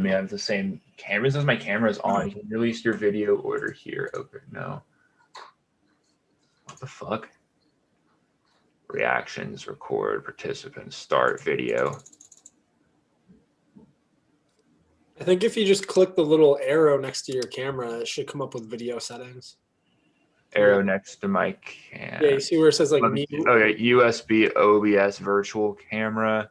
may have the same cameras as my camera is on. You can release your video order here. Okay, no. What the fuck? Reactions, record, participants, start video. I think if you just click the little arrow next to your camera, it should come up with video settings. Arrow next to my camera. Yeah, you see where it says like new? Okay, USB OBS virtual camera.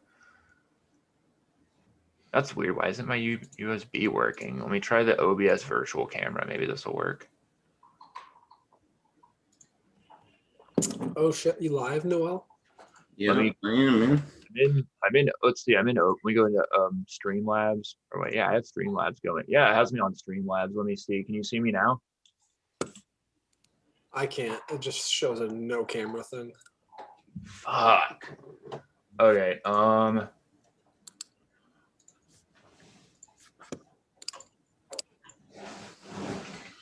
That's weird. Why isn't my USB working? Let me try the OBS virtual camera. Maybe this will work. Oh shit, you live, Noel? Yeah, I am, man. Let's see, we go into Streamlabs. Or wait, yeah, I have Streamlabs going. Yeah, it has me on Streamlabs. Let me see. Can you see me now? I can't. It just shows a no camera thing. Fuck. Okay,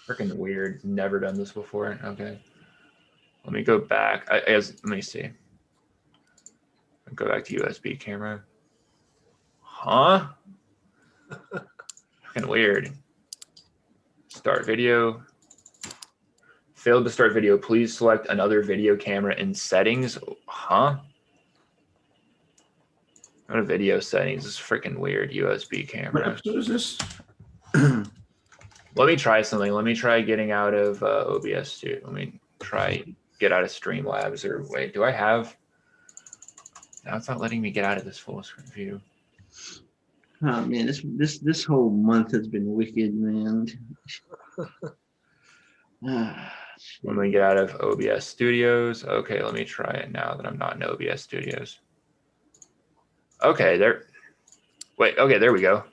freaking weird. Never done this before. Okay. Let me go back. Let me see. Go back to USB camera. Huh? Fucking weird. Start video. Failed to start video. Please select another video camera in settings. Huh? Go to video settings. This is freaking weird. USB camera. What episode is this? Let me try something. Let me try getting out of OBS too. Let me try get out of Streamlabs or wait. Do I have? Now it's not letting me get out of this full screen view. Oh man, this whole month has been wicked, man. Let me get out of OBS Studios. Okay, let me try it now that I'm not in OBS Studios. Okay, there. Wait, okay, there we go.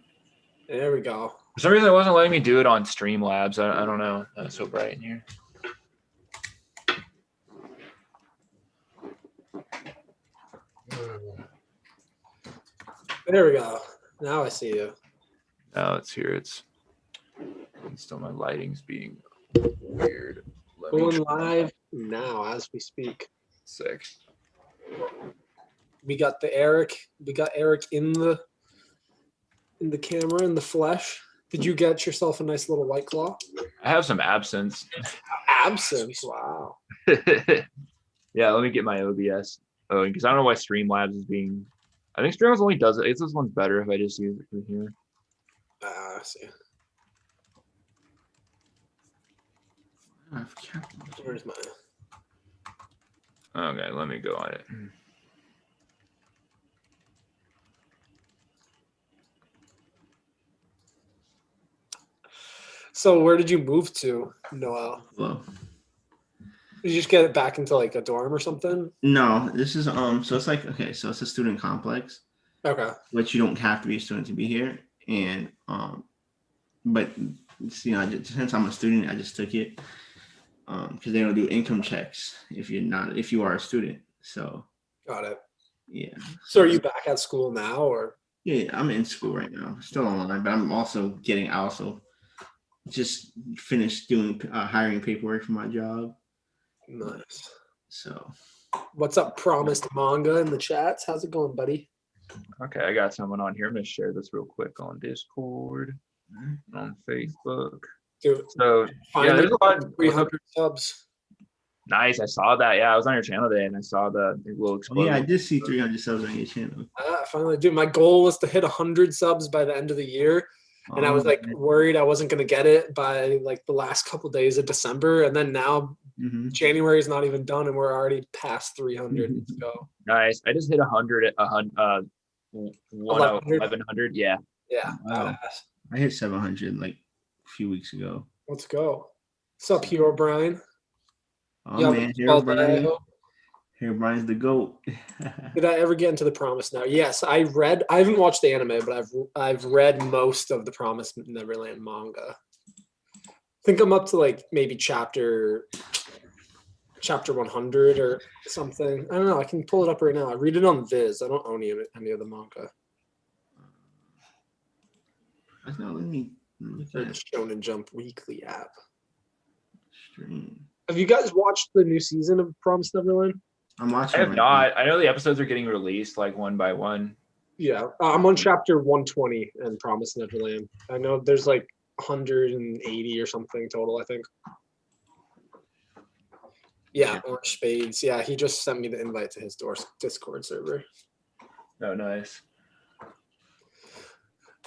There we go. For some reason, it wasn't letting me do it on Streamlabs. I don't know. It's so bright in here. There we go. Now I see you. Now it's here. It's still my lighting's being weird. Going live now as we speak. Sick. We got Eric in the camera, in the flesh. Did you get yourself a nice little White Claw? I have some absence. Absence, wow. Yeah, let me get my OBS. Oh, because I don't know why Streamlabs is being. I think Streamlabs only does it. This one's better if I just use it from here. I see. Where's mine? Okay, let me go on it. So where did you move to, Noel? Hello. Did you just get it back into like a dorm or something? No, this is so it's like okay, so it's a student complex. Okay. But you don't have to be a student to be here, and but since I'm a student, I just took it because they don't do income checks if you are a student. So. Got it. Yeah. So are you back at school now, or? Yeah, I'm in school right now, still online, but I'm also just finished doing hiring paperwork for my job. Nice. So. What's up, Promised Manga in the chats? How's it going, buddy? Okay, I got someone on here. I'm gonna share this real quick on Discord, on Facebook. Dude, so yeah, there's a lot. 300 subs. Nice, I saw that. Yeah, I was on your channel today, and I saw the little explosion. Yeah, I did see 300 subs on your channel. Finally, dude. My goal was to hit 100 subs by the end of the year, and I was like worried I wasn't gonna get it by like the last couple days of December, and then now January is not even done, and we're already past 300. Let's go. Nice. I just hit 100 at 1100. Yeah. Yeah. Wow. I hit 700 like a few weeks ago. Let's go. What's up, Hero Brian? Oh man, Herobrine's the GOAT. Did I ever get into The Promised Now? Yes, I haven't watched the anime, but I've read most of the Promised Neverland manga. I think I'm up to like maybe chapter 100 or something. I don't know. I can pull it up right now. I read it on Viz. I don't own any of the manga. Let me look at Shonen Jump Weekly app. Stream. Have you guys watched the new season of Promised Neverland? I'm watching. I have not. I know the episodes are getting released like one by one. Yeah, I'm on chapter 120 and Promise Neverland. I know there's like 180 or something total, I think. Yeah, Orange Spades. Yeah, he just sent me the invite to his Discord server. Oh, nice.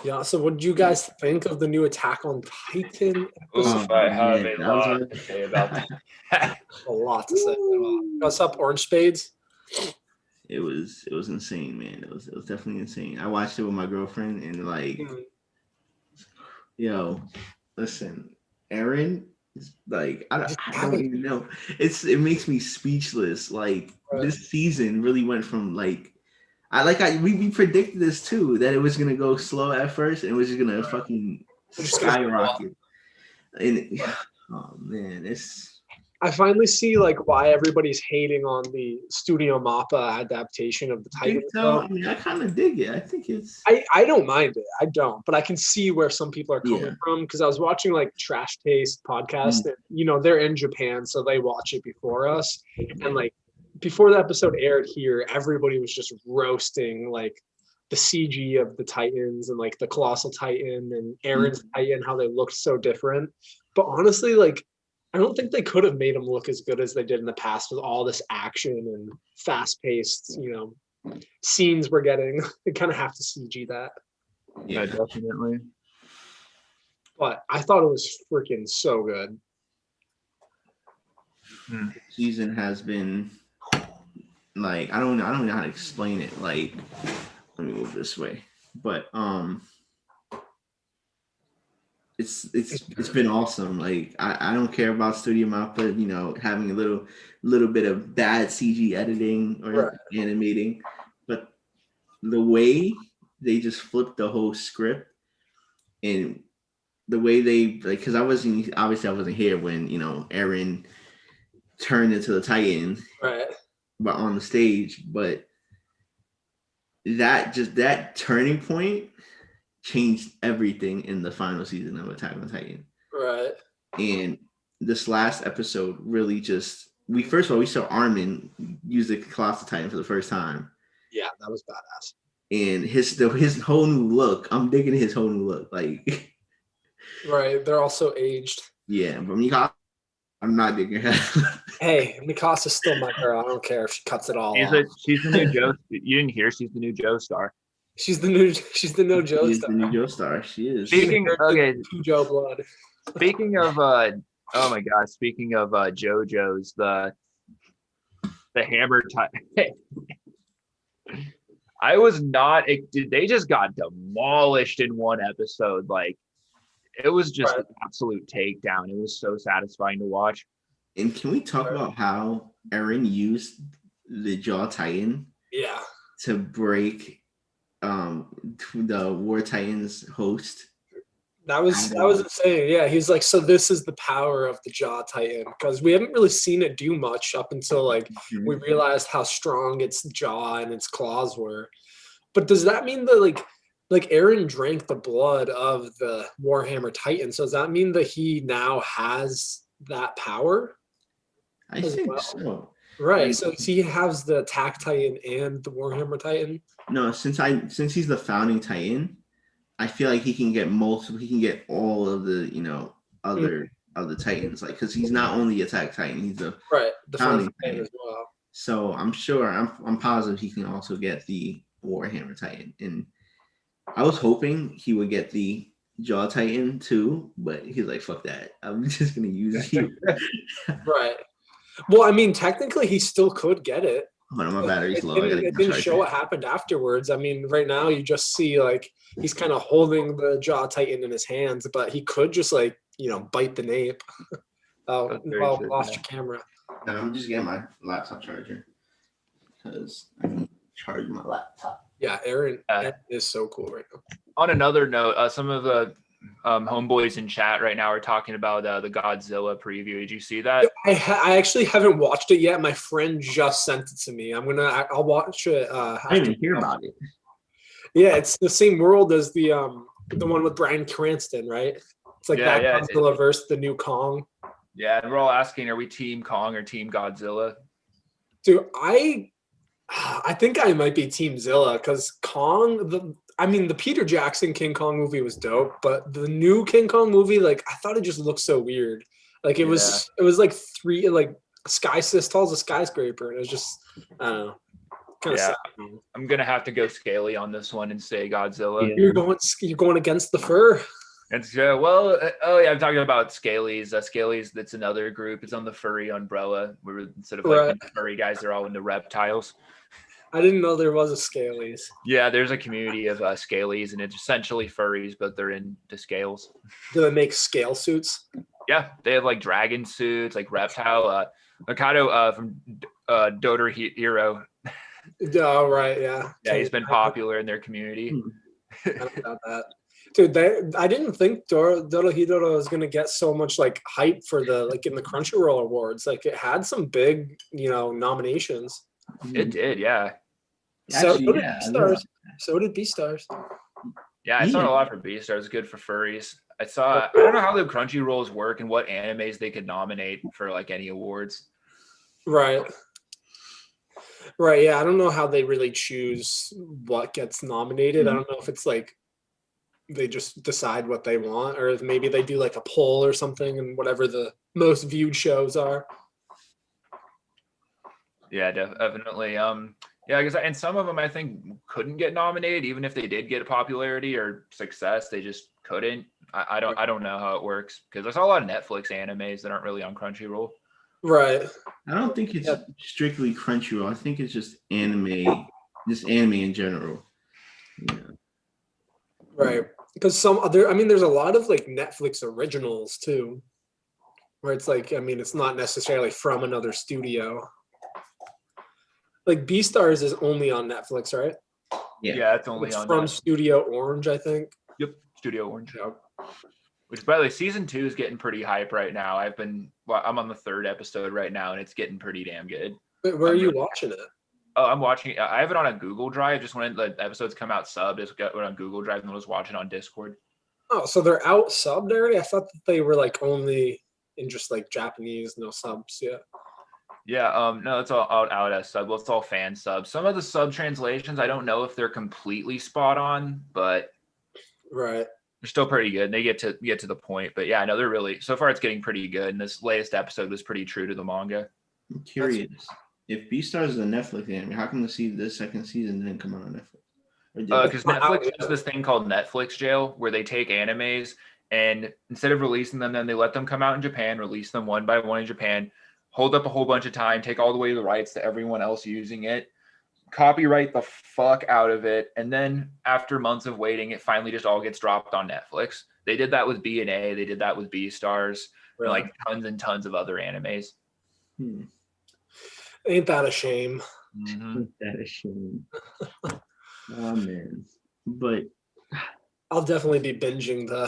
Yeah, so what did you guys think of the new Attack on Titan episode? I have a lot to say about that. A lot to say. What's up, Orange Spades? It was insane, man. It was definitely insane. I watched it with my girlfriend and like, yo, listen, Aaron is like, I don't even know. It makes me speechless. Like this season really went from like, we predicted this too, that it was gonna go slow at first and it was just gonna fucking skyrocket. And oh man, I finally see like why everybody's hating on the Studio Mappa adaptation of the Titan. I mean, I kind of dig it. I think it's. I don't mind it. I don't, but I can see where some people are coming from because I was watching like Trash Taste podcast, and you know they're in Japan, so they watch it before us, and like before the episode aired here, everybody was just roasting like the CG of the Titans and like the Colossal Titan and Aaron's Titan, how they looked so different. But honestly, like I don't think they could have made them look as good as they did in the past with all this action and fast-paced, you know, scenes we're getting. They kind of have to CG that. Yeah, definitely. But I thought it was freaking so good. Season has been like I don't know how to explain it. Like, let me move this way, but it's been awesome. Like I don't care about Studio Mappa, you know, having a little bit of bad CG editing or animating, but the way they just flipped the whole script and the way they like, because I wasn't here when, you know, Eren turned into the Titan, but on the stage, but that turning point changed everything in the final season of Attack on Titan. Right. And this last episode really first of all, we saw Armin use the Colossal Titan for the first time. Yeah, that was badass. And his whole new look, I'm digging his whole new look. Like, right, they're also aged. Yeah, but Mikasa, I'm not digging her. Hey, Mikasa's still my girl. I don't care if she cuts it all off. She's the new Joe. You didn't hear? She's the new Joe Star. She's the new Joe Star. She's the new Joe Star. She is. Speaking Joe blood. Speaking of oh my god, speaking of JoJo's the hammer Titan. I was not. They just got demolished in one episode. Like it was just an absolute takedown. It was so satisfying to watch. And can we talk about how Eren used the Jaw Titan? Yeah. To break the War Titans host. That was insane. Yeah, he's like, so this is the power of the Jaw Titan, because we haven't really seen it do much up until like we realized how strong its jaw and its claws were. But does that mean that like Eren drank the blood of the Warhammer Titan? So does that mean that he now has that power? I think so. Right. So he has the Attack Titan and the Warhammer Titan. No, since he's the founding Titan, I feel like he can get all of the, you know, other Titans, like, because he's not only Attack Titan, he's the founding Titan as well. So I'm positive he can also get the Warhammer Titan. And I was hoping he would get the Jaw Titan too, but he's like, fuck that. I'm just gonna use you. Right. Well, I mean, technically he still could get it. Hold on, my battery's low. It didn't show what happened afterwards. I mean, right now you just see like he's kind of holding the Jaw Titan in his hands, but he could just like, you know, bite the nape. Lost your camera. And I'm just getting my laptop charger because I can charge my laptop. Yeah, Eren is so cool right now. On another note, some of the homeboys in chat right now are talking about the Godzilla preview. Did you see that? I actually haven't watched it yet. My friend just sent it to me. I'll watch it. I didn't even hear about it. Yeah, it's the same world as the one with Bryan Cranston, right? It's like Godzilla versus the new Kong. Yeah, and we're all asking, are we Team Kong or Team Godzilla? Dude, I I think I might be Team Zilla because the Peter Jackson King Kong movie was dope, but the new King Kong movie, like I thought it just looked so weird. Like it was like sky as tall as a skyscraper, and it was just I don't know, kind of sad. I'm gonna have to go scaly on this one and say Godzilla. Yeah. You're going against the fur. It's I'm talking about Scalies. Scalies, that's another group. It's on the furry umbrella. Where instead of like the furry guys, they're all into reptiles. I didn't know there was a Scalies. Yeah, there's a community of Scalies, and it's essentially furries, but they're into scales. Do they make scale suits? Yeah, they have like dragon suits, like reptile. Mikado from Doter Hero. Oh, right, yeah. Yeah, he's been popular in their community. I don't know that. Dude, I didn't think Dorohedoro was gonna get so much like hype for the in the Crunchyroll Awards. Like it had some big, nominations. It did, yeah. So did Beastars. So did Beastars. Yeah, I saw a lot for Beastars. Good for furries. I don't know how the Crunchyrolls work and what animes they could nominate for like any awards. Right. Right. Yeah, I don't know how they really choose what gets nominated. I don't know if it's like they just decide what they want, or if maybe they do like a poll or something, and whatever the most viewed shows are. Yeah, definitely. I guess, and some of them I think couldn't get nominated, even if they did get popularity or success, they just couldn't. I don't know how it works because there's a lot of Netflix animes that aren't really on Crunchyroll. Right. I don't think it's strictly Crunchyroll. I think it's just anime in general. Yeah. Right. Because there's a lot of like Netflix originals too, where it's like, it's not necessarily from another studio. Like Beastars is only on Netflix, right? Yeah, it's only on from Studio Orange, I think. Yep, Studio Orange. Yeah. Which, by the way, season 2 is getting pretty hype right now. I'm on the 3rd episode right now, and it's getting pretty damn good. Wait, where are you watching it? Oh, I'm watching. I have it on a Google Drive. Just when the episodes come out subbed, just got it on Google Drive and was watching on Discord. Oh, so they're out subbed already? I thought that they were like only in just like Japanese, no subs yet. Yeah, no, it's all out as sub. Well, it's all fan subs. Some of the sub translations, I don't know if they're completely spot on, but right, they're still pretty good. And they get to the point. But yeah, no, they're really so far it's getting pretty good. And this latest episode was pretty true to the manga. I'm curious. If Beastars is a Netflix anime, how come the second season didn't come out on Netflix? Because Netflix has this thing called Netflix Jail, where they take animes and instead of releasing them, then they let them come out in Japan, release them one by one in Japan, hold up a whole bunch of time, take all the way the rights to everyone else using it, copyright the fuck out of it, and then after months of waiting, it finally just all gets dropped on Netflix. They did that with B&A, they did that with Beastars, and like tons and tons of other animes. Ain't that a shame? Mm-hmm. Ain't that a shame? Oh man, but I'll definitely be binging the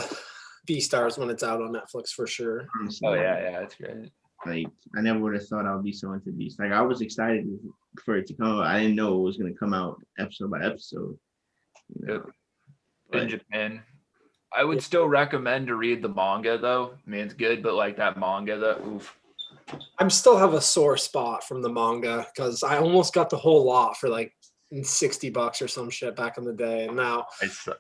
Beastars when it's out on Netflix for sure. Oh yeah, that's great. Like I never would have thought I would be so into Beast. Like I was excited for it to come out. I didn't know it was going to come out episode by episode. In Japan, I would still recommend to read the manga though. I mean, it's good, but like that manga, oof. I still have a sore spot from the manga because I almost got the whole lot for like $60 or some shit back in the day, and now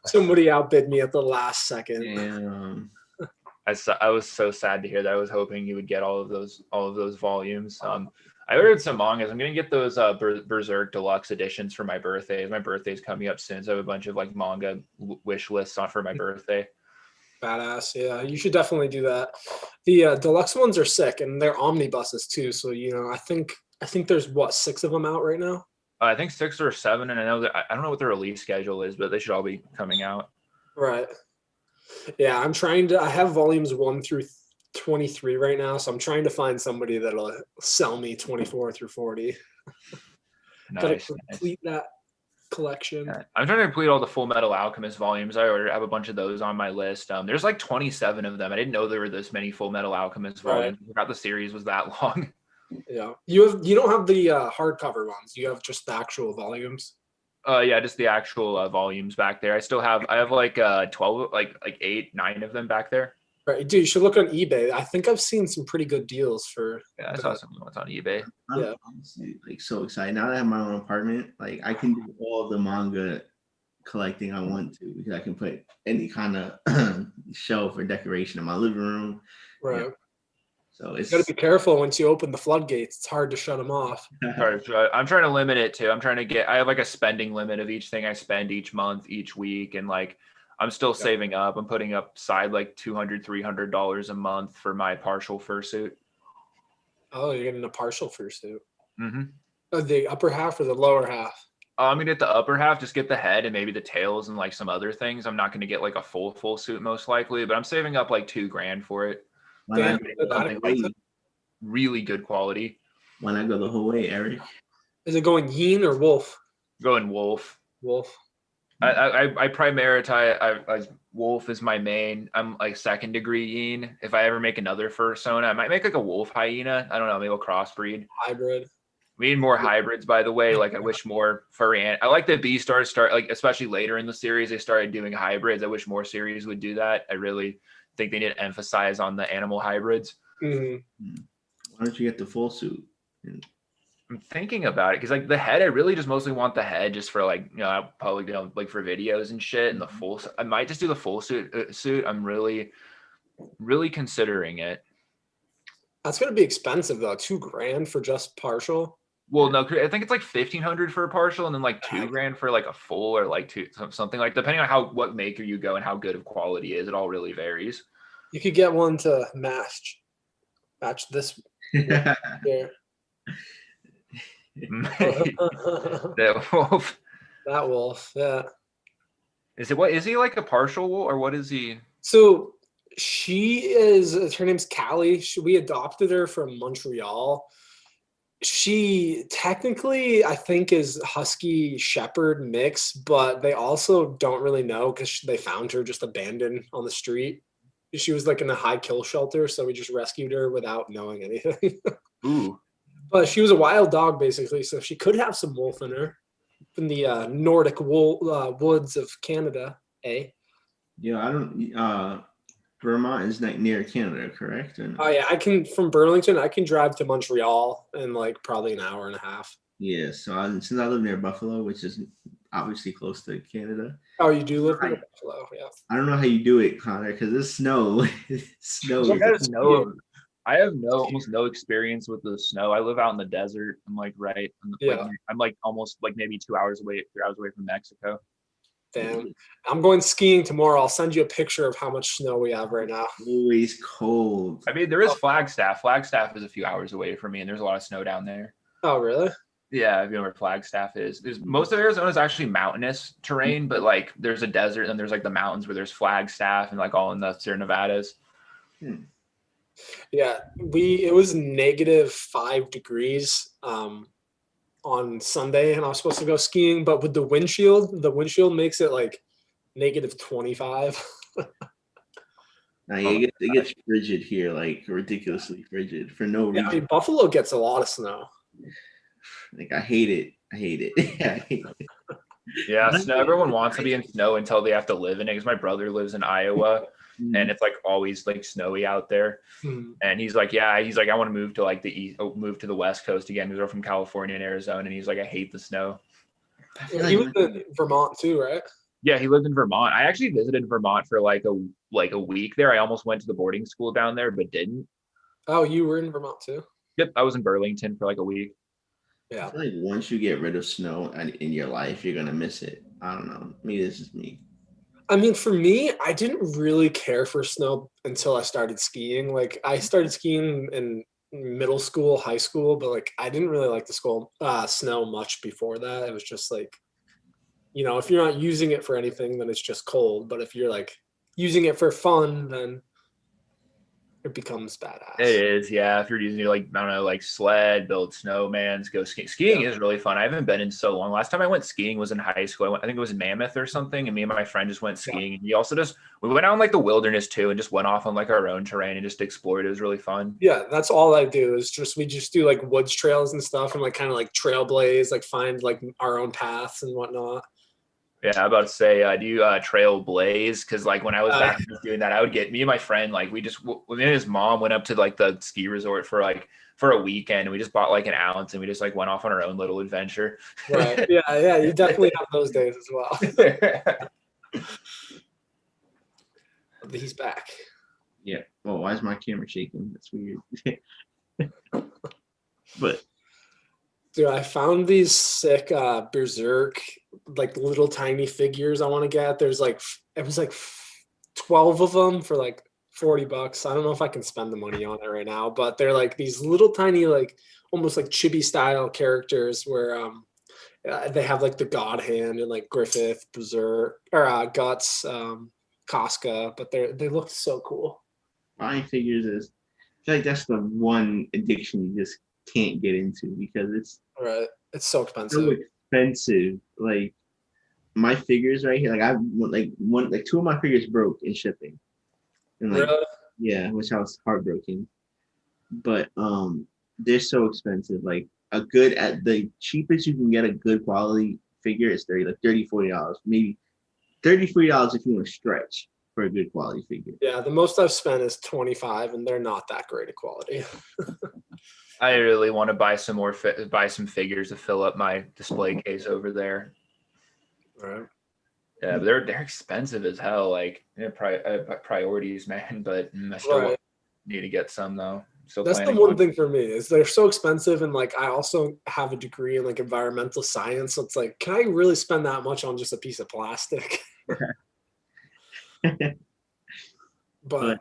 somebody outbid me at the last second. I was so sad to hear that. I was hoping you would get all of those volumes. I ordered some mangas. I'm gonna get those Berserk Deluxe editions for my birthday. My birthday's coming up soon, so I have a bunch of like manga wish lists on for my birthday. Badass, yeah. You should definitely do that. The deluxe ones are sick, and they're omnibuses too. So I think there's 6 of them out right now. I think 6 or 7, and I know that I don't know what the release schedule is, but they should all be coming out. Right. Yeah, I have volumes 1 through 23 right now, so I'm trying to find somebody that'll sell me 24 through 40. Gotta complete that collection. Yeah. I'm trying to complete all the Full Metal Alchemist volumes. I have a bunch of those on my list. There's like 27 of them. I didn't know there were this many Full Metal Alchemist volumes. I forgot the series was that long. Yeah, you don't have the hardcover ones. You have just the actual volumes. Yeah, just the actual volumes back there. I have like 12, like 8, 9 of them back there. Right, dude, you should look on eBay. I think I've seen some pretty good deals for. Yeah, I saw some ones on eBay. I'm honestly like so excited now that I have my own apartment. Like I can do all the manga collecting I want to because I can put any kind of shelf or decoration in my living room. Right. Yeah. So it's You got to be careful once you open the floodgates. It's hard to shut them off. I'm trying to limit it too. I have like a spending limit of each thing I spend each month, each week. And like, I'm still saving up. I'm putting up side like $200, $300 a month for my partial fursuit. Oh, you're getting a partial fursuit. Mm-hmm. Oh, the upper half or the lower half? I'm gonna get the upper half, just get the head and maybe the tails and like some other things. I'm not gonna get like a full suit most likely, but I'm saving up like $2,000 for it. Damn, really good quality. Why not go the whole way, Eric? Is it going yin or wolf? Going wolf. Wolf. I prioritize wolf is my main. I'm like second degree yin. If I ever make another fursona, I might make like a wolf hyena. I don't know, maybe a crossbreed. Hybrid. We need more hybrids, by the way. Like I wish more furry. I like that B-Stars start like, especially later in the series, they started doing hybrids. I wish more series would do that. I really think they need to emphasize on the animal hybrids. Mm-hmm. Why don't you get the full suit? I'm thinking about it because like the head, I really just mostly want the head just for like, probably like for videos and shit. And the full, I might just do the full suit. I'm really considering it. That's gonna be expensive though. $2,000 for just partial. Well, no, I think it's like 1,500 for a partial, and then like $2,000 for like a full, or like something like, depending on what maker you go and how good of quality is. It all really varies. You could get one to match this. Yeah. That wolf. That wolf, yeah. Is he like a partial wolf or what is he? So her name's Callie. We adopted her from Montreal. She technically, I think, is Husky Shepherd mix, but they also don't really know because they found her just abandoned on the street. She was like in a high kill shelter, so we just rescued her without knowing anything. Ooh. But she was a wild dog, basically, so she could have some wolf in her from the Nordic woods of Canada, eh? Yeah, I don't. Vermont is like near Canada, correct? Oh yeah, from Burlington. I can drive to Montreal in like probably an hour and a half. Yeah, so since I live near Buffalo, which is obviously close to Canada. Oh, you do live near Buffalo, yeah. I don't know how you do it, Connor, because it's snow. I have almost no experience with the snow. I live out in the desert. I'm like I'm like almost like maybe 3 hours away from Mexico. Damn. I'm going skiing tomorrow. I'll send you a picture of how much snow we have right now. Always cold. I mean, there is Flagstaff. Flagstaff is a few hours away from me, and there's a lot of snow down there. Oh, really? Yeah, if you know where Flagstaff is. Most of Arizona is actually mountainous terrain, but like there's a desert, and there's like the mountains where there's Flagstaff and like all in the Sierra Nevadas. Yeah, it was -5 degrees on Sunday, and I was supposed to go skiing, but with the windshield makes it like -25. Now it gets frigid here, like ridiculously frigid for no reason. I mean, Buffalo gets a lot of snow. Like I hate it. I hate it. Yeah, snow. Everyone wants to be in snow until they have to live in it. Because my brother lives in Iowa, and it's like always like snowy out there. And he's like, I want to move to like the east, move to the West Coast again. Because we're from California and Arizona, and he's like, I hate the snow. He was in Vermont too, right? Yeah, he lived in Vermont. I actually visited Vermont for like a week there. I almost went to the boarding school down there, but didn't. Oh, you were in Vermont too? Yep, I was in Burlington for like a week. Yeah. I feel like once you get rid of snow in your life, you're gonna miss it. I don't know. Maybe this is me. I mean, for me, I didn't really care for snow until I started skiing. Like I started skiing in middle school, high school, but like I didn't really like the snow much before that. It was just like, if you're not using it for anything, then it's just cold. But if you're like using it for fun, then it becomes badass. It is, yeah. If you're using it like, I don't know, like sled, build snowmans, go skiing. Skiing is really fun. I haven't been in so long. Last time I went skiing was in high school. I think it was in Mammoth or something. And me and my friend just went skiing. And we went out in like the wilderness too, and just went off on like our own terrain and just explored. It was really fun. Yeah, that's all I do is we just do like woods trails and stuff, and like kind of like trailblaze, like find like our own paths and whatnot. Yeah, I'm about to say, do you trail blaze? Because like when I was back doing that, I would get me and my friend like me and his mom went up to like the ski resort for a weekend, and we just bought like an ounce, and we just like went off on our own little adventure. Right. Yeah. You definitely have those days as well. He's back. Yeah. Well, why is my camera shaking? That's weird. But dude, I found these sick Berserk, like little tiny figures I want to get. It was like 12 of them for like $40. I don't know if I can spend the money on it right now, but they're like these little tiny, like almost like chibi style characters where they have like the God Hand and like Griffith, Berserk, or Guts, Casca, but they look so cool. buying figures is, I feel like that's the one addiction you just can't get into because it's right. It's so expensive. so expensive. Like my figures right here, like two of my figures broke in shipping, and like Really? yeah, which I was heartbroken. But they're so expensive. Like at the cheapest you can get a good quality figure is $30, maybe $40 if you want to stretch for a good quality figure. Yeah, the most I've spent is 25, and they're not that great a quality. I really want to buy some figures to fill up my display case over there. Right. Yeah, but they're expensive as hell. Like priorities, man. But I still need to get some though. That's the one thing for me is they're so expensive, and like I also have a degree in like environmental science, so it's like, can I really spend that much on just a piece of plastic? but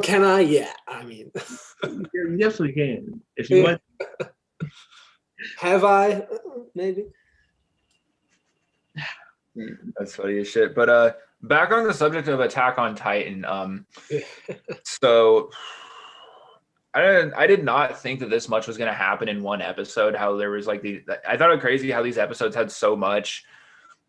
can I? Yeah, I mean, you definitely can if you want. Have I? Maybe. That's funny as shit. But back on the subject of Attack on Titan. So I did not think that this much was going to happen in one episode. How there was like I thought it was crazy how these episodes had so much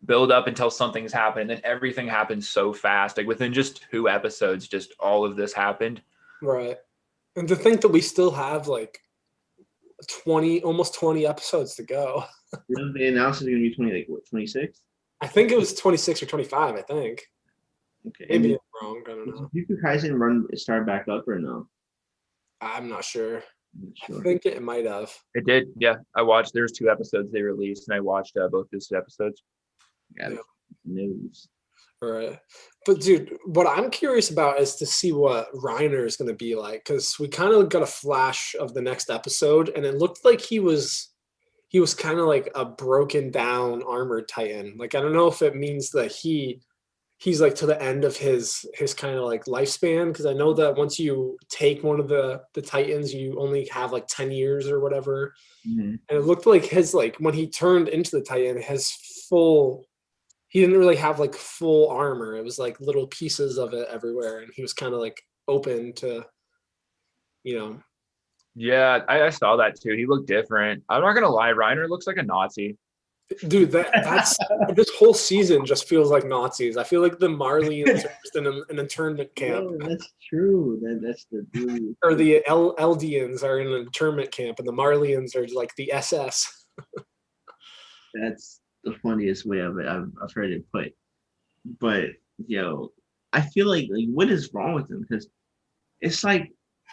build up until something's happened, and then everything happened so fast. Like within just 2 episodes, just all of this happened. Right. And to think that we still have like almost 20 episodes to go. They announced it's going to be 20, like what, 26? I think it was 26 or 25, I think. Okay. Maybe I'm wrong. I don't know. Did Jujutsu Kaisen start back up or no? I'm not sure. I think it might have. It did. Yeah. I watched, there's 2 episodes they released, and I watched both those episodes. Yeah. News. Right. But dude, what I'm curious about is to see what Reiner is going to be like, because we kind of got a flash of the next episode, and it looked like he was kind of like a broken down armored Titan. Like I don't know if it means that he's like to the end of his kind of like lifespan, because I know that once you take one of the Titans, you only have like 10 years or whatever. Mm-hmm. And it looked like his, like when he turned into the Titan, he didn't really have like full armor. It was like little pieces of it everywhere, and he was kind of like open to, Yeah, I saw that too. He looked different. I'm not gonna lie, Reiner looks like a Nazi. Dude, that's this whole season just feels like Nazis. I feel like the Marlians are just in an internment camp. No, that's true. That's the dude. Or the Eldians are in an internment camp, and the Marlians are like the SS. That's the funniest way I've heard it put. But I feel like what is wrong with them? Because it's like,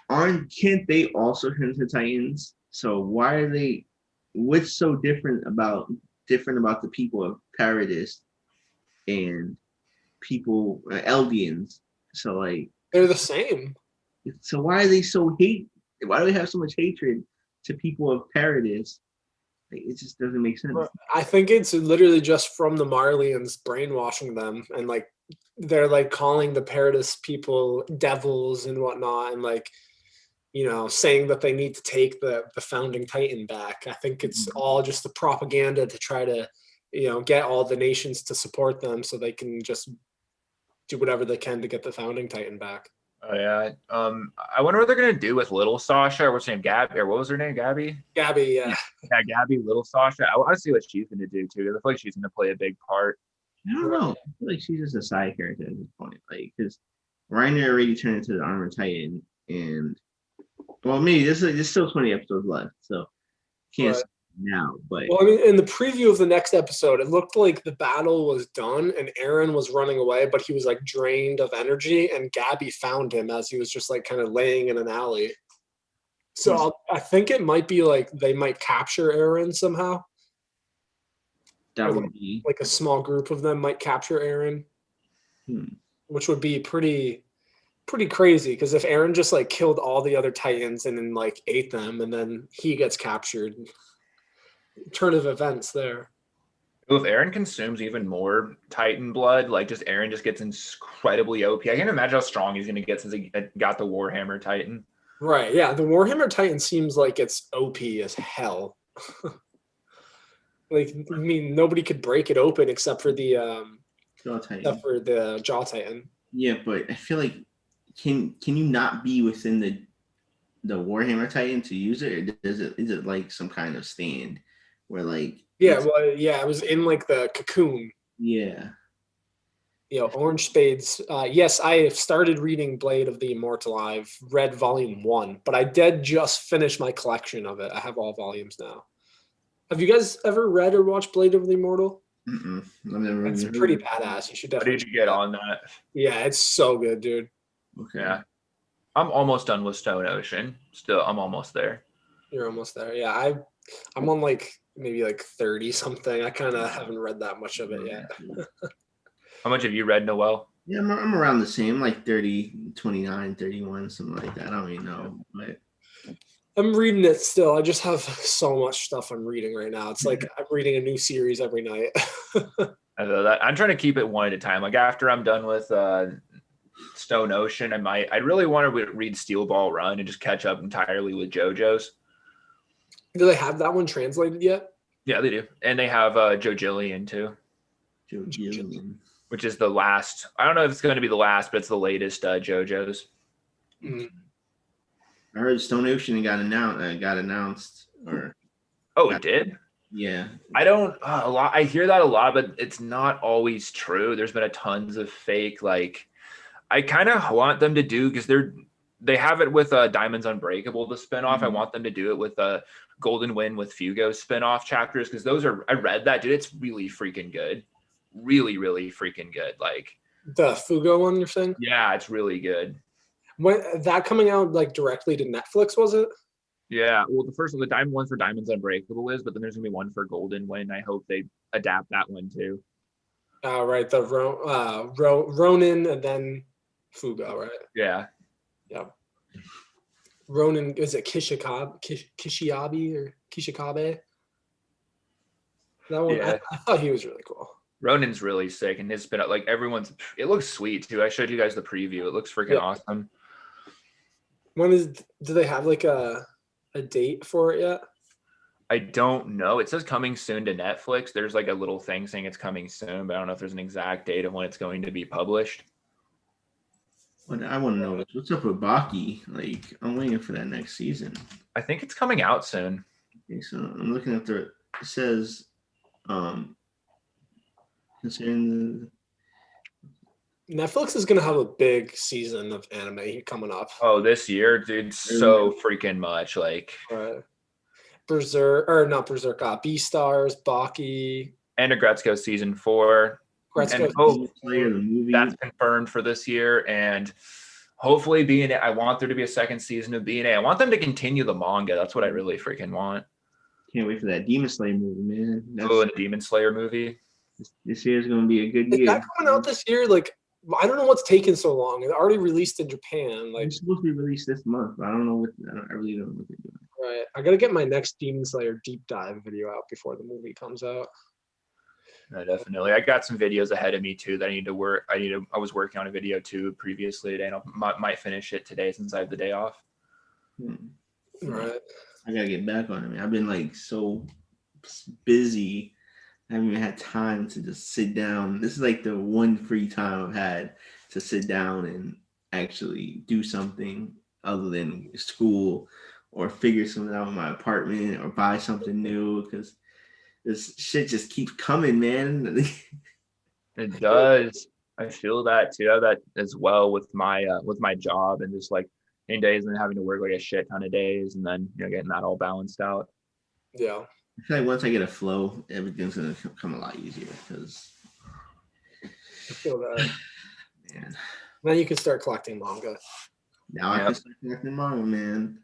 can't they also turn into Titans? So why are they? What's so different about the people of Paradis and people Eldians? So like they're the same. So why are they so hate? Why do they have so much hatred to people of Paradis? It just doesn't make sense. I think it's literally just from the Marlians brainwashing them, and like they're like calling the Paradis people devils and whatnot, and like saying that they need to take the founding Titan back. I think it's all just the propaganda to try to get all the nations to support them so they can just do whatever they can to get the founding Titan back. Oh yeah. I wonder what they're gonna do with little Sasha, or what's her name, Gabby, or what was her name, Gabby? Gabby, yeah. Yeah, Gabby, little Sasha. I want to see what she's gonna do too. I feel like she's gonna play a big part. I don't know. I feel like she's just a side character at this point. Like, because Reiner already turned into the Armored Titan, and well, maybe there's still 20 episodes left, so can't now. But well, I mean, in the preview of the next episode, it looked like the battle was done and Aaron was running away, but he was like drained of energy, and Gabby found him as he was just like kind of laying in an alley. So I think it might be like they might capture Aaron somehow. that Or would be like a small group of them might capture Aaron, which would be pretty crazy. Because if Aaron just like killed all the other Titans and then like ate them, and then he gets captured, turn of events there. Well, if Aaron consumes even more Titan blood, like just Aaron just gets incredibly OP. I can't imagine how strong he's going to get since he got the Warhammer Titan. Right. Yeah. The Warhammer Titan seems like it's OP as hell. Like, I mean, nobody could break it open except for the Jaw Titan. Yeah, but I feel like can you not be within the Warhammer Titan to use it, or is it like some kind of stand where like it was in like the cocoon. Yeah. Orange Spades. Yes, I have started reading Blade of the Immortal. I've read volume 1, but I did just finish my collection of it. I have all volumes now. Have you guys ever read or watched Blade of the Immortal? I've never. It's pretty badass. You should definitely. How did you get on that? Yeah, it's so good, dude. Okay. Yeah. I'm almost done with Stone Ocean. Still, I'm almost there. You're almost there. Yeah, I'm on like maybe like 30 something. I kind of haven't read that much of it yet. How much have you read, Noel? Yeah, I'm around the same, like 30, 29, 31, something like that. I don't even know, but I'm reading it still. I just have so much stuff I'm reading right now. It's like I'm reading a new series every night. I'm trying to keep it one at a time. Like after I'm done with Stone Ocean, I really want to read Steel Ball Run and just catch up entirely with JoJo's. Do they have that one translated yet? Yeah, they do. And they have Joe Jillian too. Joe Jillian. Which is the last. I don't know if it's going to be the last, but it's the latest JoJo's. Mm-hmm. I heard Stone Ocean got announced. It did? Yeah. I don't a lot. I hear that a lot, but it's not always true. There's been a tons of fake. Like, I kind of want them to do because they have it with Diamonds Unbreakable, the spinoff. I want them to do it with Golden Wind with Fugo spinoff chapters because those are. I read that, dude. It's really freaking good. Really, really freaking good. Like the Fugo one, you're saying? Yeah, it's really good. When that coming out like directly to Netflix, was it? Yeah, well, the Diamond one for Diamonds Unbreakable is, but then there's gonna be one for Golden Wind. I hope they adapt that one too. Right, the Ronin and then Fugo, right? Yeah. Ronin, is it Kishiabi or Kishikabe? That one, yeah. I thought he was really cool. Ronin's really sick, and his spin-up, like it looks sweet too. I showed you guys the preview. It looks freaking awesome. Do they have like a date for it yet? I don't know. It says coming soon to Netflix. There's like a little thing saying it's coming soon, but I don't know if there's an exact date of when it's going to be published. What I want to know is what's up with Baki. Like, I'm waiting for that next season. I think it's coming out soon. Okay, so I'm looking at it says considering Netflix is gonna have a big season of anime coming up. Oh, this year, dude, so freaking much. Like Berserk, or not Berserk, Beastars, Baki, and Agretzko season 4. Agretzko that's confirmed for this year, and hopefully BNA. I want there to be a second season of BNA. I want them to continue the manga. That's what I really freaking want. Can't wait for that Demon Slayer movie, man. The Demon Slayer movie. This year is going to be a good year. Is that coming out this year? Like, I don't know what's taking so long. It already released in Japan. Like, it's supposed to be released this month, but I don't know what. I really don't know what they're doing. Right. I got to get my next Demon Slayer deep dive video out before the movie comes out. No, definitely. I got some videos ahead of me too that I need to work. I was working on a video too previously today, and I might finish it today since I have the day off. Right. I gotta get back on it, man. I've been like so busy. I haven't even had time to just sit down. This is like the one free time I've had to sit down and actually do something other than school or figure something out in my apartment or buy something new because this shit just keeps coming, man. It does. I feel that too. I have that as well with my job and just like in days and then having to work like a shit ton of days and then getting that all balanced out. Yeah. I feel like once I get a flow, everything's gonna come a lot easier because I feel that. man, Then you can start collecting manga. now I can start collecting manga, man.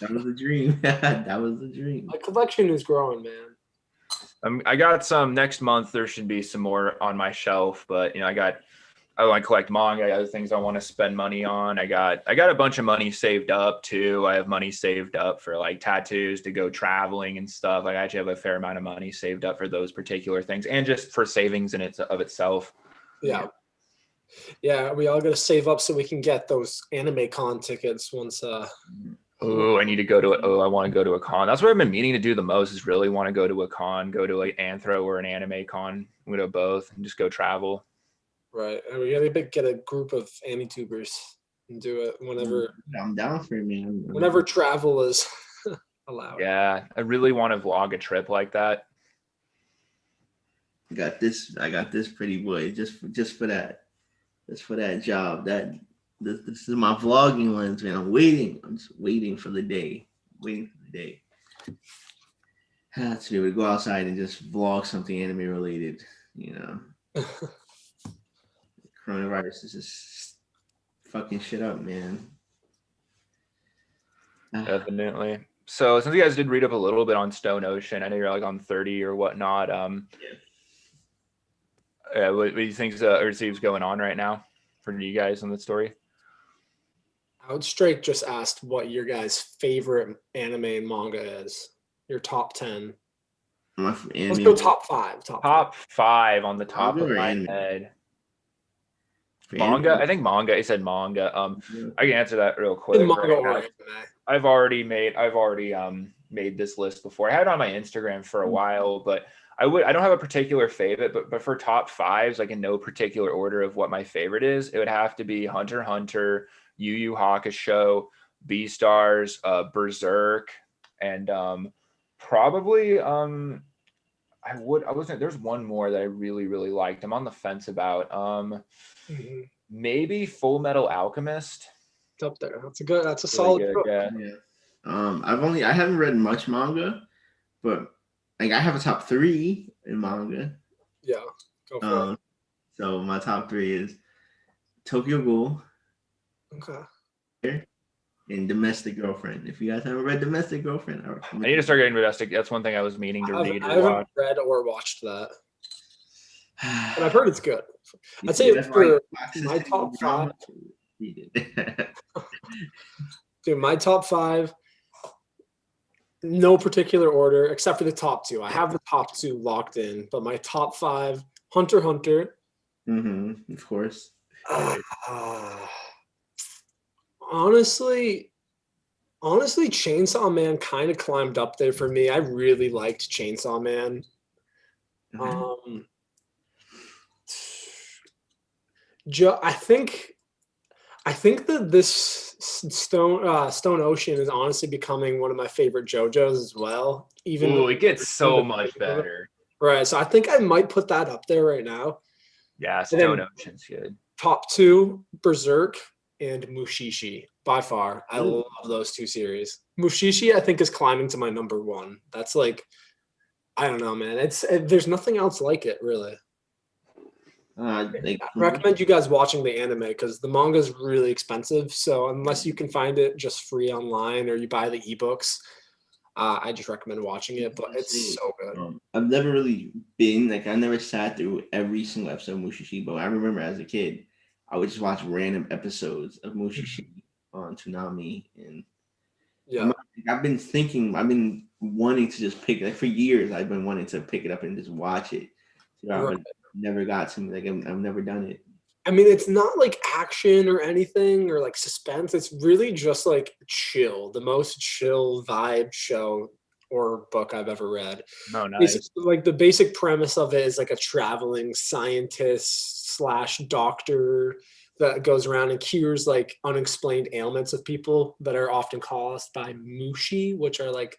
That was a dream. That was a dream. My collection is growing, man. I got some next month. There should be some more on my shelf, but I want to collect manga. I got other things I want to spend money on. I got a bunch of money saved up too. I have money saved up for like tattoos to go traveling and stuff. I actually have a fair amount of money saved up for those particular things and just for savings in itself. Yeah. Yeah, we all got to save up so we can get those anime con tickets once. Oh, I need to go to I want to go to a con. That's what I've been meaning to do the most is really want to go to a con, go to like Anthro or an anime con. I'm going to both and just go travel. Right. And we got to get a group of AniTubers and do it whenever. I'm down for it, man. Whenever travel is allowed. Yeah, I really want to vlog a trip like that. I got this pretty boy just for that. Just for that job. This is my vlogging lens, man. I'm just waiting for the day. Waiting for the day. To be able to go outside and just vlog something anime related, Coronavirus is just fucking shit up, man. Definitely. So since you guys did read up a little bit on Stone Ocean, I know you're like on 30 or whatnot. What do you think is going on right now for you guys in the story? Outstrike just asked what your guys' favorite anime and manga is. Your top 10. Let's go top 5. Top 5 on the top of my head. Manga? I think manga. He said manga. I can answer that real quick. I've already made this list before. I had it on my Instagram for a while, but I don't have a particular favorite, but for top 5s, like in no particular order of what my favorite is, it would have to be Hunter x Hunter, Yu Yu Hakusho, Beastars, Berserk, and probably there's one more that I really, really liked. I'm on the fence about. Maybe Full Metal Alchemist. It's up there. That's a solid book. Yeah. I haven't read much manga, but like I have a top 3 in manga. Yeah. Go for it. So my top 3 is Tokyo Ghoul. Okay. And Domestic Girlfriend. If you guys haven't read Domestic Girlfriend, I need to start getting Domestic. That's one thing I was meaning to read. I haven't read or watched that, but I've heard it's good. I'd say for my top 5. Dude, my top 5, no particular order except for the top 2. I have the top 2 locked in, but my top 5: Hunter x Hunter. Of course. Honestly, Chainsaw Man kind of climbed up there for me. I really liked Chainsaw Man. I think that this Stone Ocean is honestly becoming one of my favorite JoJo's as well. It gets so much better. Right, so I think I might put that up there right now. Yeah, Stone Ocean's good. Top 2, Berserk and Mushishi by far. I love those 2 series. Mushishi, I think, is climbing to my number 1. That's like, I don't know, man. There's nothing else like it, really. I recommend you guys watching the anime because the manga is really expensive. So unless you can find it just free online or you buy the ebooks, I just recommend watching it. But it's so good. I've never really been I never sat through every single episode of Mushishi, but I remember as a kid, I would just watch random episodes of Mushishi on Toonami, and I've been wanting to just pick it for years. I've been wanting to pick it up and just watch it. So never got to me. I've never done it. I mean, it's not like action or anything or like suspense. It's really just like chill, the most chill vibe show or book I've ever read. Oh, nice. Like the basic premise of it is like a traveling scientist / doctor that goes around and cures like unexplained ailments of people that are often caused by mushi, which are like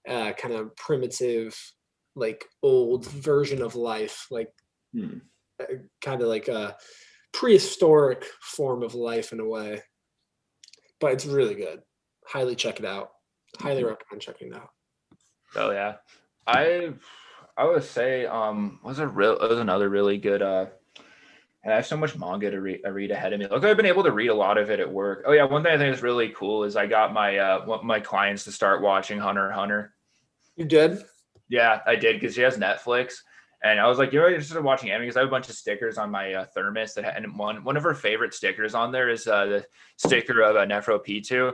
kind of primitive, like old version of life, like kind of like a prehistoric form of life in a way. But it's really good. Highly check it out. Highly recommend checking it out. Oh yeah. I would say was another really good and I have so much manga to read ahead of me. Look, I've been able to read a lot of it at work. Oh yeah, one thing I think is really cool is I got my clients to start watching Hunter x Hunter. You did? Yeah, I did because she has Netflix, and I was like, you're interested in watching anime because I have a bunch of stickers on my thermos and one of her favorite stickers on there is the sticker of Nephro P2.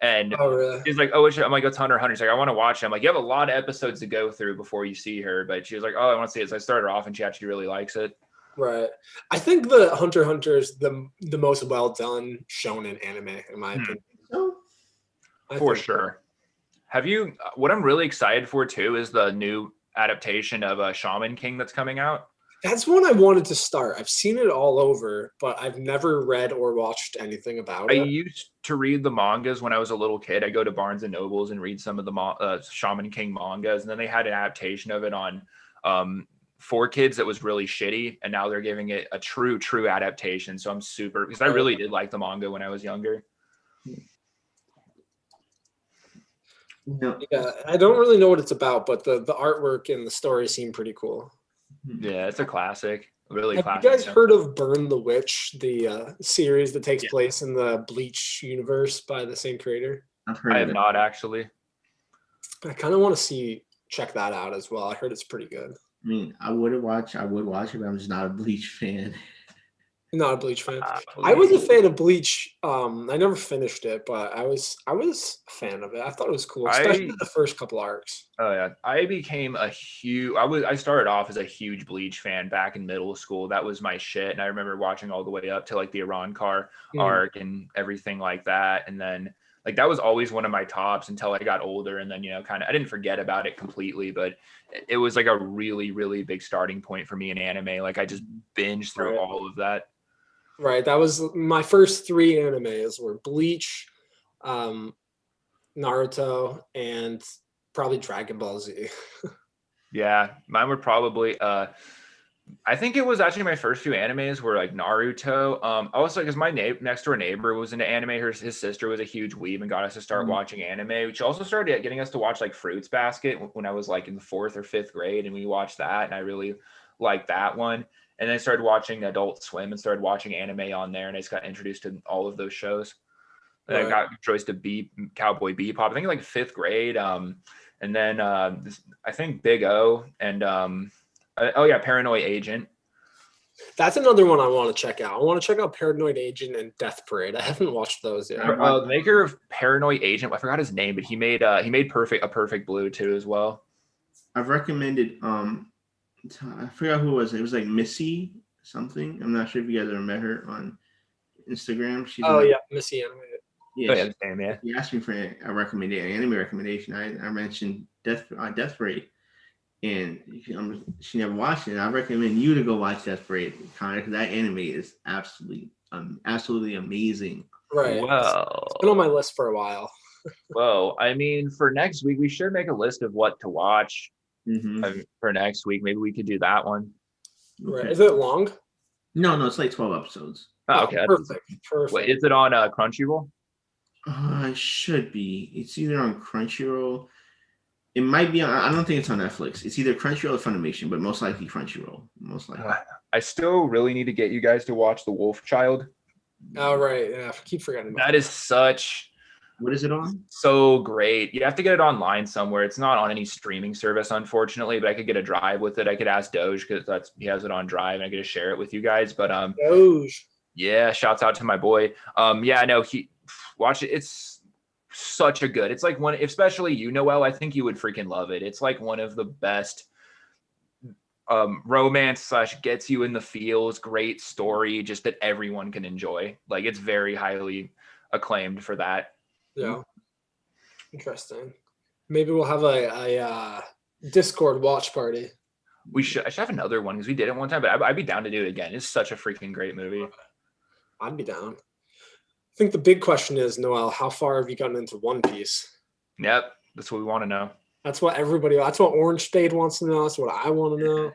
And Oh, really? she's like, oh, I'm like, it's Hunter x Hunter. She's like, I want to watch it. I'm like, you have a lot of episodes to go through before you see her. But she was like, oh, I want to see it. So I started her off and she actually really likes it. Right. I think the Hunter x Hunter is the most well done shonen anime, in my opinion. For sure. Have you, what I'm really excited for too is the new adaptation of Shaman King that's coming out. That's one I wanted to start. I've seen it all over, but I've never read or watched anything about it. I used to read the mangas when I was a little kid. I go to Barnes and Nobles and read some of the Shaman King mangas, and then they had an adaptation of it on 4Kids that was really shitty, and now they're giving it a true adaptation. So I'm super, because I really did like the manga when I was younger. No. Yeah, I don't really know what it's about, but the artwork and the story seem pretty cool. Yeah, it's a classic. Really Have classic. you guys heard of Burn the Witch, the series that takes place in the Bleach universe by the same creator? I have not actually. I kind of want to check that out as well. I heard it's pretty good. I mean, I would watch it, but I'm just not a Bleach fan. Not a Bleach fan. I was a fan of Bleach. I never finished it, but I was a fan of it. I thought it was cool, especially the first couple arcs. Oh yeah, I became a huge. I started off as a huge Bleach fan back in middle school. That was my shit, and I remember watching all the way up to like the Car arc and everything like that. And then like that was always one of my tops until I got older, and then kind of I didn't forget about it completely, but it was like a really big starting point for me in anime. Like I just binged through all of that. Right. That was my first 3 animes were Bleach, Naruto, and probably Dragon Ball Z. Yeah, mine were probably I think it was actually my first few animes were like Naruto. Also because my next door neighbor was into anime. His sister was a huge weeb and got us to start watching anime. She also started getting us to watch like Fruits Basket when I was like in the 4th or 5th grade, and we watched that, and I really liked that one. And then I started watching Adult Swim and started watching anime on there, and I just got introduced to all of those shows. And I got introduced to Cowboy Bebop, I think like 5th grade. And then I think Big O and Paranoid Agent. That's another one I want to check out. I want to check out Paranoid Agent and Death Parade. I haven't watched those yet. The maker of Paranoid Agent, I forgot his name, but he made Perfect Blue too as well. I've recommended I forgot who it was. It was like Missy something. I'm not sure if you guys ever met her on Instagram. She's Missy Animated. Yeah, He asked me for an anime recommendation. I mentioned Death Parade, and she never watched it. I recommend you to go watch Death Parade, Connor, because that anime is absolutely amazing. Right. Well, it's been on my list for a while. Well, I mean, for next week, we should make a list of what to watch. For next week, maybe we could do that one. Right. Is it long? No, it's like 12 episodes. Oh, okay. Perfect. Wait, is it on Crunchyroll? It should be. It's either on Crunchyroll. It might be on. I don't think it's on Netflix. It's either Crunchyroll or Funimation, but most likely Crunchyroll. Most likely. I still really need to get you guys to watch The Wolf Child. Oh, right. Yeah, I keep forgetting about that. Is such. What is it on? So great. You have to get it online somewhere. It's not on any streaming service, unfortunately, but I could get a drive with it. I could ask Doge because he has it on Drive, and I could just share it with you guys. But Doge. Yeah, shouts out to my boy. He watch it. It's such a good. It's like one, especially you, Noel. I think you would freaking love it. It's like one of the best romance / gets you in the feels. Great story, just that everyone can enjoy. Like it's very highly acclaimed for that. Yeah. Interesting. Maybe we'll have a Discord watch party. I should have another one because we did it one time, but I'd be down to do it again. It's such a freaking great movie. I'd be down. I think the big question is, Noel, how far have you gotten into One Piece? Yep, that's what we want to know. That's what Orange Spade wants to know. That's what I want to know.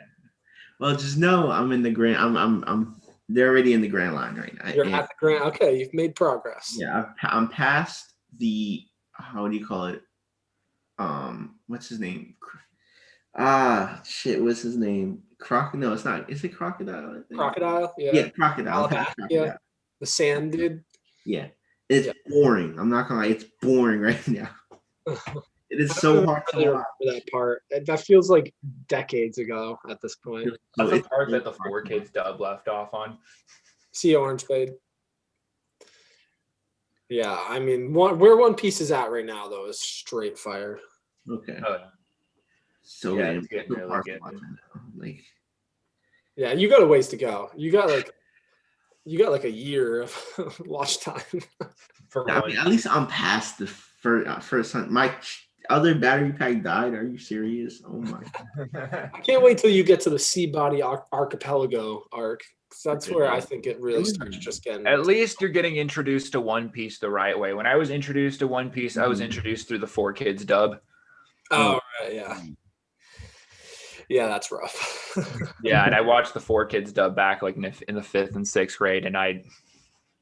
Well, just know I'm in the grand. I'm. They're already in the Grand Line right now. You're at the Grand. Okay, you've made progress. Yeah, I'm past the. How do you call it? What's his name? Shit, what's his name? No, it's not. Is it Crocodile? I think. Crocodile, yeah. Yeah, Crocodile. Yeah. Crocodile. The sand dude. Yeah. It's boring. I'm not gonna lie, it's boring right now. It is so hard to watch. That part. That feels like decades ago at this point. That's the part that the 4Kids dub left off on. See Orange Fade. Yeah, I mean, where One Piece is at right now, though, is straight fire. Okay. Oh, yeah. So yeah, it's getting really good. Like, yeah, you got a ways to go. You got like a year of watch time. I mean, at least I'm past the first time. My other battery pack died. Are you serious? Oh my God. I can't wait till you get to the Sea Body Archipelago arc. That's where I think it really starts just getting. At least you're getting introduced to One Piece the right way. When I was introduced to One Piece, I was introduced through the 4Kids dub. Oh, right, yeah. Yeah, that's rough. Yeah, and I watched the 4Kids dub back like in the 5th and 6th grade, and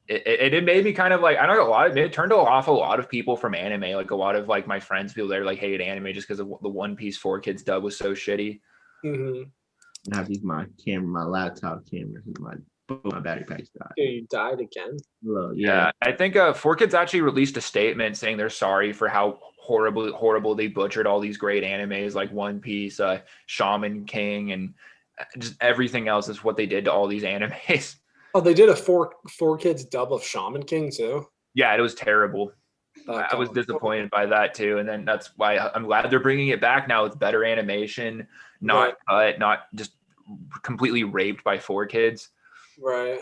it made me kind of like, I don't know, it turned off a lot of people from anime. Like a lot of like my friends, people there like hated anime just because of the One Piece 4Kids dub was so shitty. Mm-hmm. I have to use my laptop camera. My battery pack's died. You died again? Well, yeah, I think 4Kids actually released a statement saying they're sorry for how horrible they butchered all these great animes like One Piece, Shaman King, and just everything else is what they did to all these animes. Oh, they did a 4Kids dub of Shaman King too? Yeah, it was terrible. I was disappointed by that too, and then that's why I'm glad they're bringing it back now with better animation, not just completely raped by 4Kids. Right.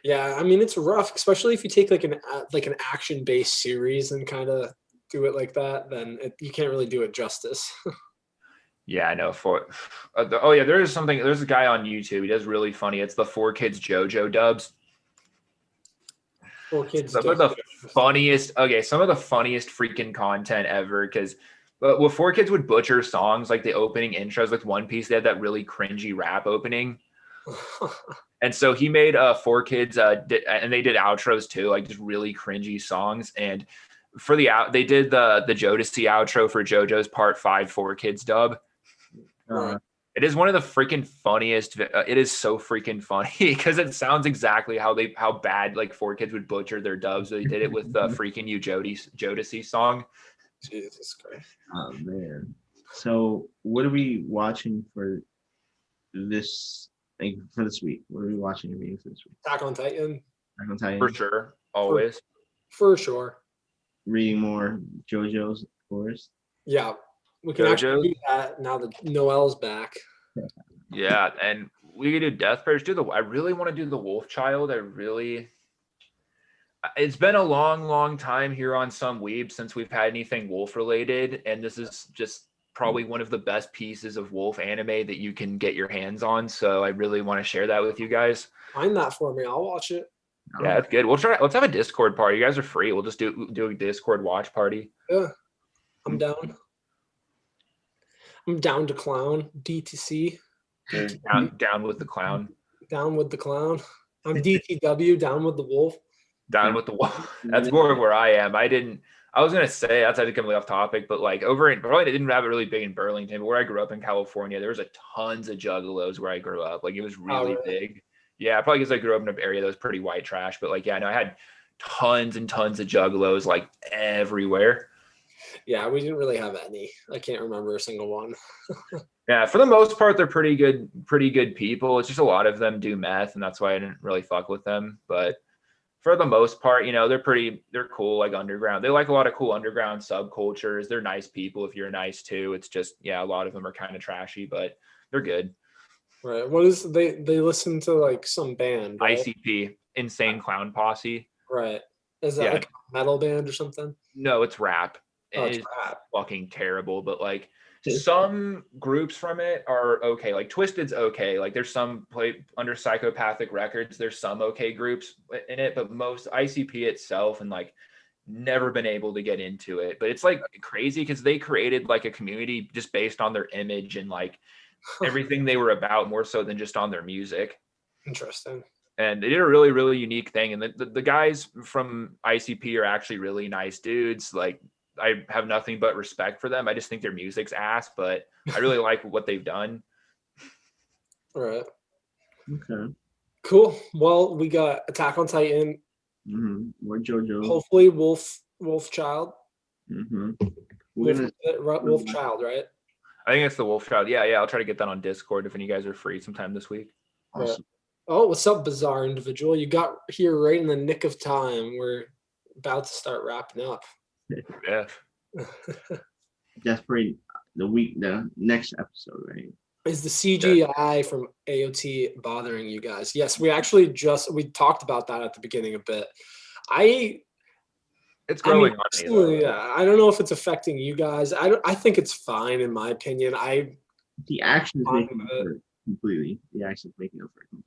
Yeah, I mean it's rough, especially if you take like an action-based series and kind of do it like that. Then you can't really do it justice. Yeah, I know. There's a guy on YouTube. He does really funny. It's the 4Kids JoJo dubs. 4Kids. Some of the funniest freaking content ever. Because with 4Kids would butcher songs like the opening intros with One Piece. They had that really cringy rap opening. And so he made 4Kids, and they did outros too, like just really cringy songs. And for they did the Jodeci outro for JoJo's Part 5 4Kids dub. It is one of the freaking funniest. It is so freaking funny because it sounds exactly how bad like 4Kids would butcher their dubs. They did it with the freaking You Jodeci song. Jesus Christ. Oh man. So what are we watching for this week? What are we watching for this week? Attack on Titan. For sure. Always. For sure. Reading more JoJo's, of course. Yeah. We can actually do that now that Noel's back. Yeah, and we could do Death Prayers. I really want to do the Wolf Child. It's been a long time here on Some Weebs since we've had anything Wolf related, and this is just probably one of the best pieces of Wolf anime that you can get your hands on. So I really want to share that with you guys. Find that for me. I'll watch it. Yeah, that's good. We'll try. Let's have a Discord party. You guys are free. We'll just do a Discord watch party. Yeah, I'm down. I'm down to clown DTC. Down with the clown. Down with the clown. I'm DTW. Down with the wolf. Down with the wolf. That's more of where I am. I was gonna say that's completely off topic, but like over in probably didn't have it really big in Burlington, but where I grew up in California, there was tons of juggalos where I grew up. Like it was really big. Yeah, probably because I grew up in an area that was pretty white trash. But like, yeah, no, I had tons and tons of juggalos like everywhere. Yeah, we didn't really have any. I can't remember a single one. Yeah, for the most part, they're pretty good people. It's just a lot of them do meth, and that's why I didn't really fuck with them. But for the most part, they're cool, like underground. They like a lot of cool underground subcultures. They're nice people if you're nice too. It's just, yeah, a lot of them are kind of trashy, but they're good. Right. What is they listen to like some band, right? ICP, Insane Clown Posse. Right. Is that like a metal band or something? No, it's rap. It's rap. Fucking terrible, but like some groups from it are okay. Like Twisted's okay. Like there's some play under Psychopathic Records. There's some okay groups in it, but most ICP itself and like never been able to get into it. But it's like crazy because they created like a community just based on their image and like everything they were about more so than just on their music. Interesting. And they did a really, really unique thing. And the guys from ICP are actually really nice dudes. Like I have nothing but respect for them. I just think their music's ass, but I really like what they've done. All right. Okay. Cool. Well, we got Attack on Titan. More JoJo. Hopefully, Wolfchild. We're Wolfchild, right? I think it's the Wolfchild. Yeah. I'll try to get that on Discord if any of you guys are free sometime this week. Awesome. Right. Oh, what's up, bizarre individual? You got here right in the nick of time. We're about to start wrapping up. Yeah. That's pretty. The next episode, right? Is the CGI from AOT bothering you guys? Yes, we talked about that at the beginning a bit. It's growing on me, though. Yeah, I don't know if it's affecting you guys. I think it's fine in my opinion. The action is making up for it completely. The action is making up for it completely.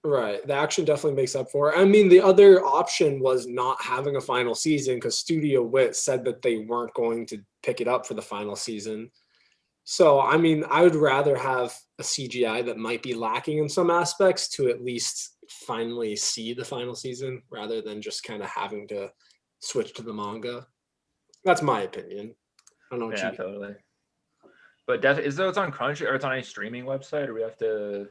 Right. The action definitely makes up for it. I mean, the other option was not having a final season because Studio Wit said that they weren't going to pick it up for the final season. So, I mean, I would rather have a CGI that might be lacking in some aspects to at least finally see the final season rather than just kind of having to switch to the manga. That's my opinion. I don't know what you totally. But it's on Crunchy or it's on any streaming website, or we have to.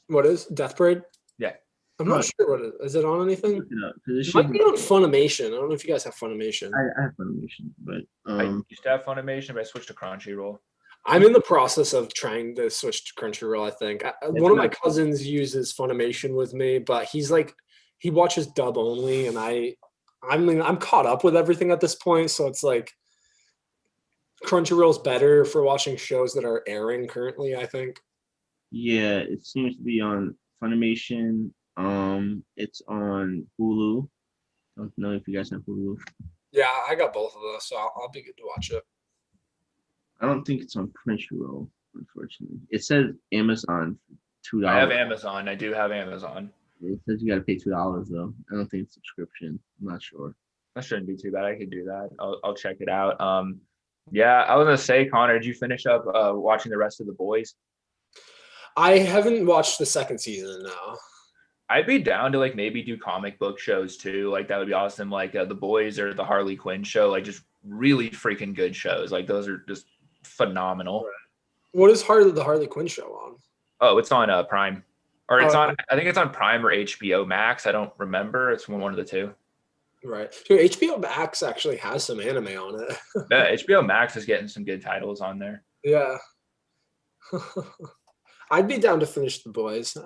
What is Death Parade? Yeah. I'm not sure what it is. Is it on anything? Look it up, it might be on Funimation. I don't know if you guys have Funimation. I have Funimation, but I used to have Funimation, but I switched to Crunchyroll. I'm in the process of trying to switch to Crunchyroll, I think. One of my cousins uses Funimation with me, but he watches dub only, and I'm caught up with everything at this point, so it's like Crunchyroll's better for watching shows that are airing currently, I think. Yeah, it seems to be on Funimation. It's on Hulu. I don't know if you guys have Hulu. Yeah, I got both of those, so I'll be good to watch it. I don't think it's on Crunchyroll, unfortunately. It says Amazon $2. I have Amazon. I do have Amazon. It says you got to pay $2 though. I don't think it's subscription. I'm not sure. That shouldn't be too bad. I could do that. I'll check it out. Yeah, I was gonna say, Connor, did you finish up watching the rest of The Boys? I haven't watched the second season now. I'd be down to like maybe do comic book shows too. Like that would be awesome. Like The Boys or the Harley Quinn show. Like just really freaking good shows. Like those are just phenomenal. Right. What is the Harley Quinn show on? Oh, it's on Prime, or it's on. I think it's on Prime or HBO Max. I don't remember. It's one of the two. Right. Dude, HBO Max actually has some anime on it. Yeah, HBO Max is getting some good titles on there. Yeah. I'd be down to finish The Boys.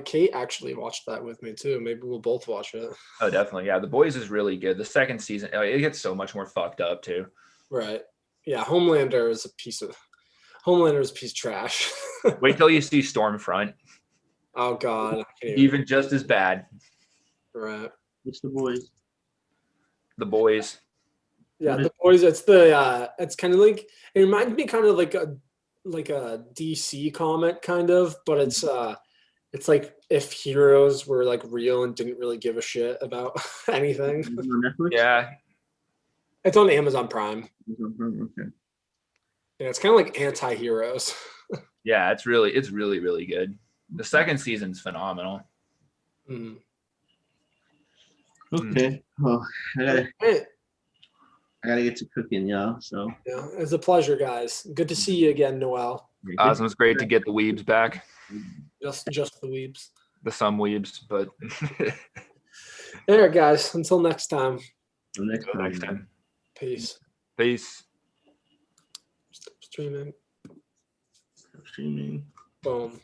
Kate actually watched that with me too. Maybe we'll both watch it. Oh, definitely. Yeah, The Boys is really good. The second season, it gets so much more fucked up too. Right. Yeah, Homelander is a piece of trash. Wait till you see Stormfront. Oh God. Even just as bad. Right. What's The Boys? The Boys. Yeah, The Boys. It's it's kind of like, it reminds me kind of like a DC comic kind of, but it's like if heroes were like real and didn't really give a shit about anything. On Netflix? Yeah. It's on Amazon Prime. Okay. Yeah, it's kind of like anti-heroes. Yeah, it's really good. The second season's phenomenal. Mm. Okay. Well, I gotta get to cooking, y'all. So yeah, it's a pleasure, guys. Good to see you again, Noel. Awesome. It's great to get the Weebs back. Just the Weebs. Some Weebs, but all right, guys. Until next time. Next time. Peace. Peace. Stop streaming. Streaming. Boom.